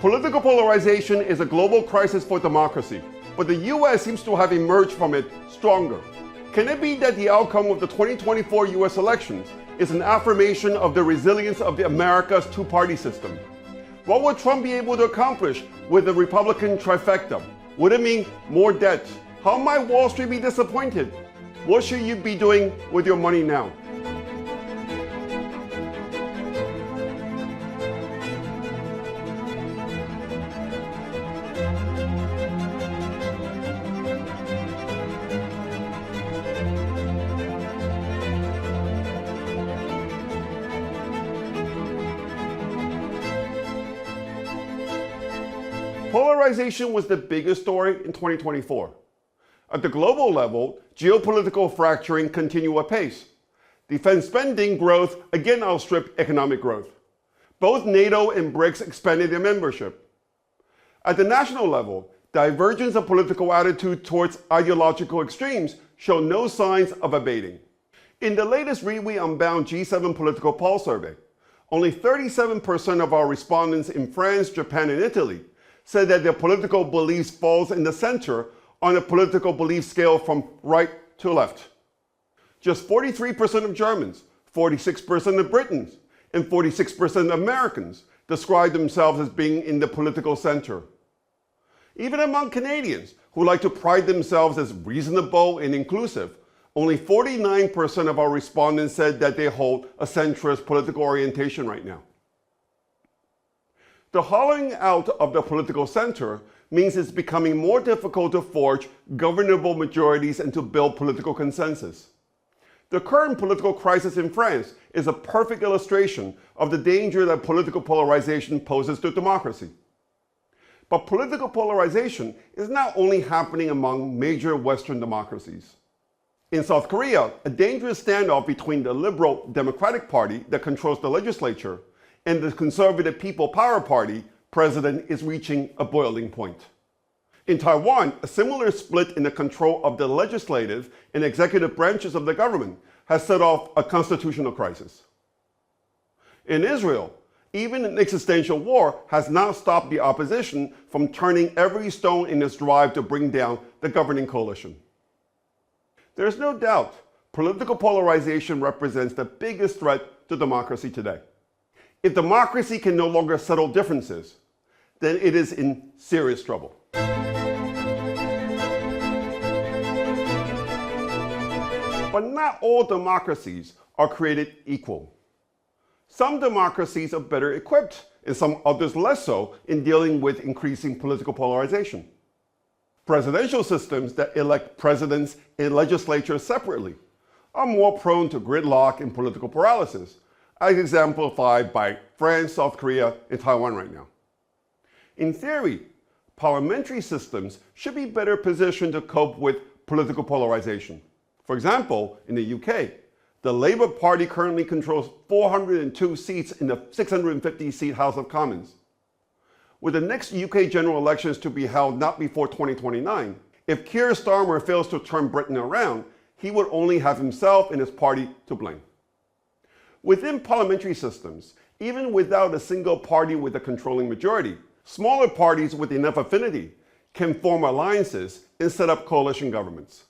Political polarization is a global crisis for democracy, but the US seems to have emerged from it stronger. Can it be that the outcome of the 2024 US elections is an affirmation of the resilience of America's two-party system? What would Trump be able to accomplish with the Republican trifecta? Would it mean more debt? How might Wall Street be disappointed? What should you be doing with your money now? Polarization was the biggest story in 2024. At the global level, geopolitical fracturing continued apace. Defense spending growth again outstripped economic growth. Both NATO and BRICS expanded their membership. At the national level, divergence of political attitude towards ideological extremes showed no signs of abating. In the latest Unbound G7 political poll survey, only 37% of our respondents in France, Japan, and Italy said that their political beliefs falls in the center on a political belief scale from right to left. Just 43% of Germans, 46% of Britons, and 46% of Americans describe themselves as being in the political center. Even among Canadians, who like to pride themselves as reasonable and inclusive, only 49% of our respondents said that they hold a centrist political orientation right now. The hollowing out of the political center means it's becoming more difficult to forge governable majorities and to build political consensus. The current political crisis in France is a perfect illustration of the danger that political polarization poses to democracy. But political polarization is not only happening among major Western democracies. In South Korea, a dangerous standoff between the liberal Democratic Party that controls the legislature and the Conservative People Power Party president is reaching a boiling point. In Taiwan, a similar split in the control of the legislative and executive branches of the government has set off a constitutional crisis. In Israel, even an existential war has not stopped the opposition from turning every stone in its drive to bring down the governing coalition. There is no doubt political polarization represents the biggest threat to democracy today. If democracy can no longer settle differences, then it is in serious trouble. But not all democracies are created equal. Some democracies are better equipped, and some others less so, in dealing with increasing political polarization. Presidential systems that elect presidents and legislatures separately are more prone to gridlock and political paralysis, as exemplified by France, South Korea, and Taiwan right now. In theory, parliamentary systems should be better positioned to cope with political polarization. For example, in the UK, the Labour Party currently controls 402 seats in the 650-seat House of Commons. With the next UK general elections to be held not before 2029, if Keir Starmer fails to turn Britain around, he would only have himself and his party to blame. Within parliamentary systems, even without a single party with a controlling majority, smaller parties with enough affinity can form alliances and set up coalition governments.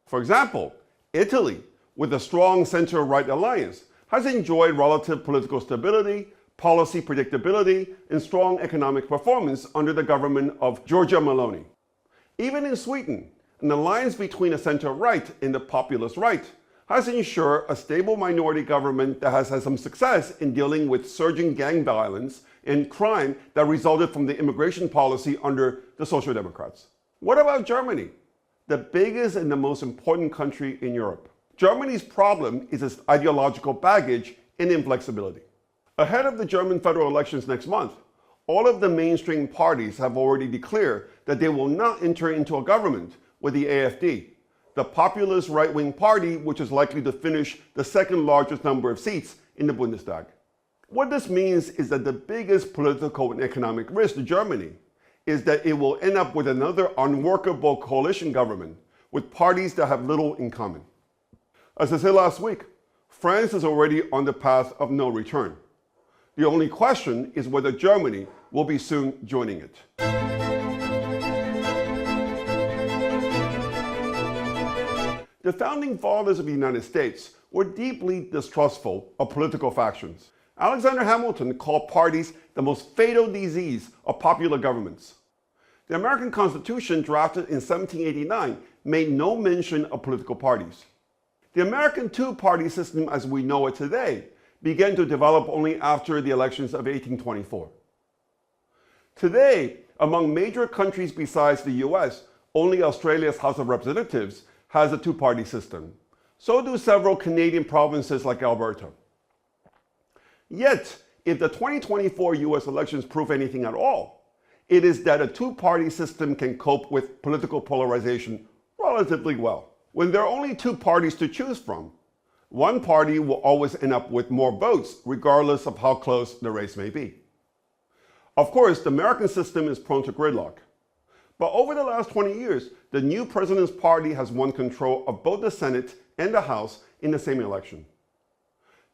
For example, Italy, with a strong center-right alliance, has enjoyed relative political stability, policy predictability, and strong economic performance under the government of Giorgia Meloni. Even in Sweden, an alliance between the center-right and the populist right has ensured a stable minority government that has had some success in dealing with surging gang violence and crime that resulted from the immigration policy under the Social Democrats. What about Germany, the biggest and the most important country in Europe? Germany's problem is its ideological baggage and inflexibility. Ahead of the German federal elections next month, all of the mainstream parties have already declared that they will not enter into a government with the AfD, the populist right-wing party which is likely to finish the second largest number of seats in the Bundestag. What this means is that the biggest political and economic risk to Germany is that it will end up with another unworkable coalition government with parties that have little in common. As I said last week, France is already on the path of no return. The only question is whether Germany will be soon joining it. The founding fathers of the United States were deeply distrustful of political factions. Alexander Hamilton called parties the most fatal disease of popular governments. The American Constitution, drafted in 1789, made no mention of political parties. The American two-party system as we know it today began to develop only after the elections of 1824. Today, among major countries besides the US, only Australia's House of Representatives has a two-party system. So do several Canadian provinces like Alberta. Yet, if the 2024 US elections prove anything at all, it is that a two-party system can cope with political polarization relatively well. When there are only two parties to choose from, one party will always end up with more votes, regardless of how close the race may be. Of course, the American system is prone to gridlock. But over the last 20 years, the new president's party has won control of both the Senate and the House in the same election.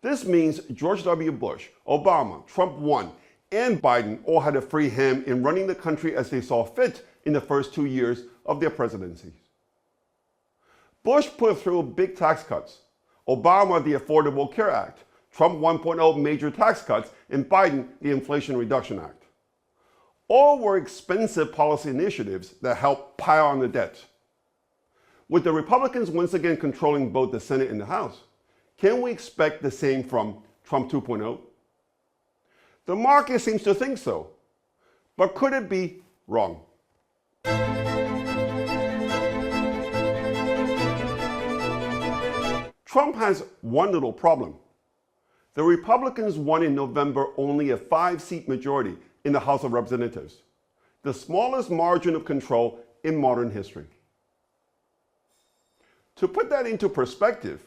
This means George W. Bush, Obama, Trump 1, and Biden all had a free hand in running the country as they saw fit in the first 2 years of their presidencies. Bush put through big tax cuts, Obama the Affordable Care Act, Trump 1.0 major tax cuts, and Biden the Inflation Reduction Act. All were expensive policy initiatives that helped pile on the debt. With the Republicans once again controlling both the Senate and the House, can we expect the same from Trump 2.0? The market seems to think so, but could it be wrong? Trump has one little problem. The Republicans won in November only a 5-seat majority in the House of Representatives, the smallest margin of control in modern history. To put that into perspective,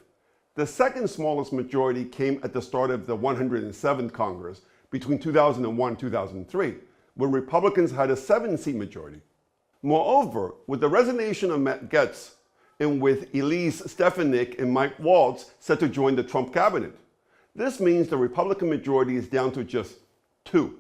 the second smallest majority came at the start of the 107th Congress between 2001 and 2003, when Republicans had a 7-seat majority. Moreover, with the resignation of Matt Gaetz, and with Elise Stefanik and Mike Waltz set to join the Trump cabinet, this means the Republican majority is down to just 2.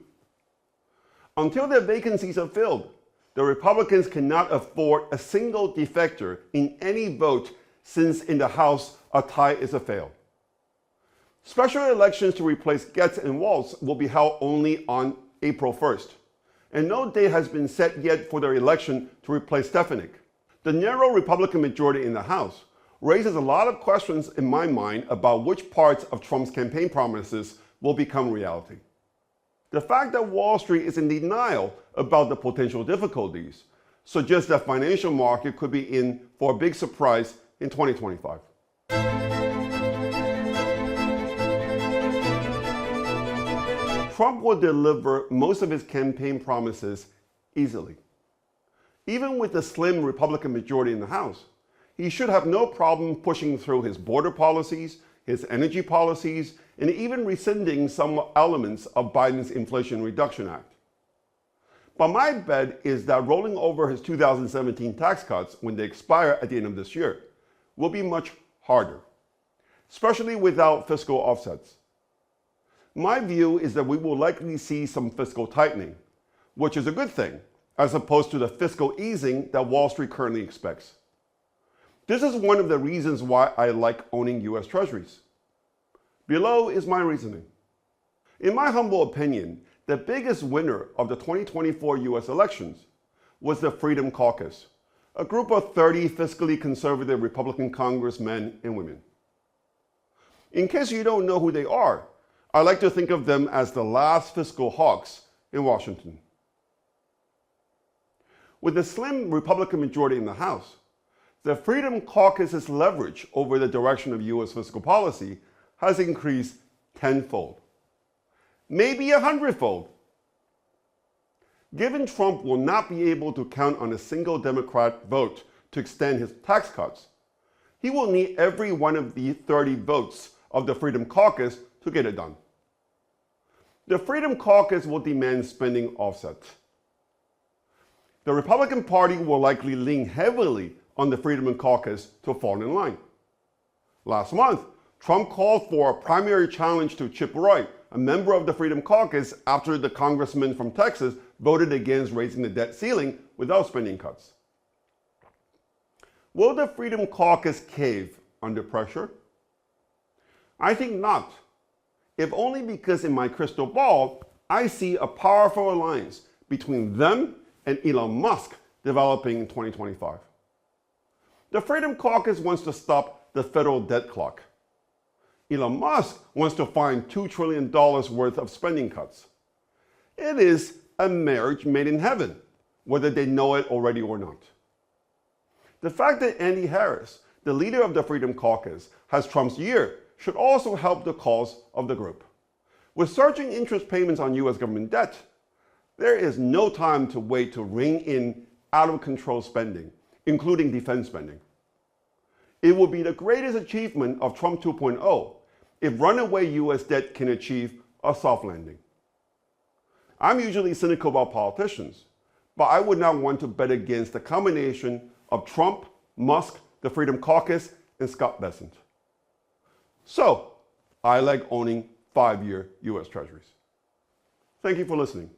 Until their vacancies are filled, the Republicans cannot afford a single defector in any vote, since in the House, a tie is a fail. Special elections to replace Gaetz and Waltz will be held only on April 1st, and no date has been set yet for their election to replace Stefanik. The narrow Republican majority in the House raises a lot of questions in my mind about which parts of Trump's campaign promises will become reality. The fact that Wall Street is in denial about the potential difficulties suggests that financial market could be in for a big surprise in 2025. Trump will deliver most of his campaign promises easily. Even with the slim Republican majority in the House, he should have no problem pushing through his border policies, his energy policies, and even rescinding some elements of Biden's Inflation Reduction Act. But my bet is that rolling over his 2017 tax cuts when they expire at the end of this year will be much harder, especially without fiscal offsets. My view is that we will likely see some fiscal tightening, which is a good thing, as opposed to the fiscal easing that Wall Street currently expects. This is one of the reasons why I like owning US Treasuries. Below is my reasoning. In my humble opinion, the biggest winner of the 2024 US elections was the Freedom Caucus, a group of 30 fiscally conservative Republican congressmen and women. In case you don't know who they are, I like to think of them as the last fiscal hawks in Washington. With a slim Republican majority in the House, the Freedom Caucus's leverage over the direction of US fiscal policy has increased tenfold, maybe 100-fold. Given Trump will not be able to count on a single Democrat vote to extend his tax cuts, he will need every one of the 30 votes of the Freedom Caucus to get it done. The Freedom Caucus will demand spending offsets. The Republican Party will likely lean heavily on the Freedom Caucus to fall in line. Last month, Trump called for a primary challenge to Chip Roy a member of the Freedom Caucus, after the congressman from Texas voted against raising the debt ceiling without spending cuts. Will the Freedom Caucus cave under pressure? I think not, if only because in my crystal ball, I see a powerful alliance between them and Elon Musk developing in 2025. The Freedom Caucus wants to stop the federal debt clock. Elon Musk wants to find $2 trillion worth of spending cuts. It is a marriage made in heaven, whether they know it already or not. The fact that Andy Harris, the leader of the Freedom Caucus, has Trump's ear should also help the cause of the group. With surging interest payments on U.S. government debt, there is no time to wait to rein in out-of-control spending, including defense spending. It will be the greatest achievement of Trump 2.0 if runaway U.S. debt can achieve a soft landing. I'm usually cynical about politicians, but I would not want to bet against the combination of Trump, Musk, the Freedom Caucus, and Scott Bessent. So, I like owning 5-year U.S. Treasuries. Thank you for listening.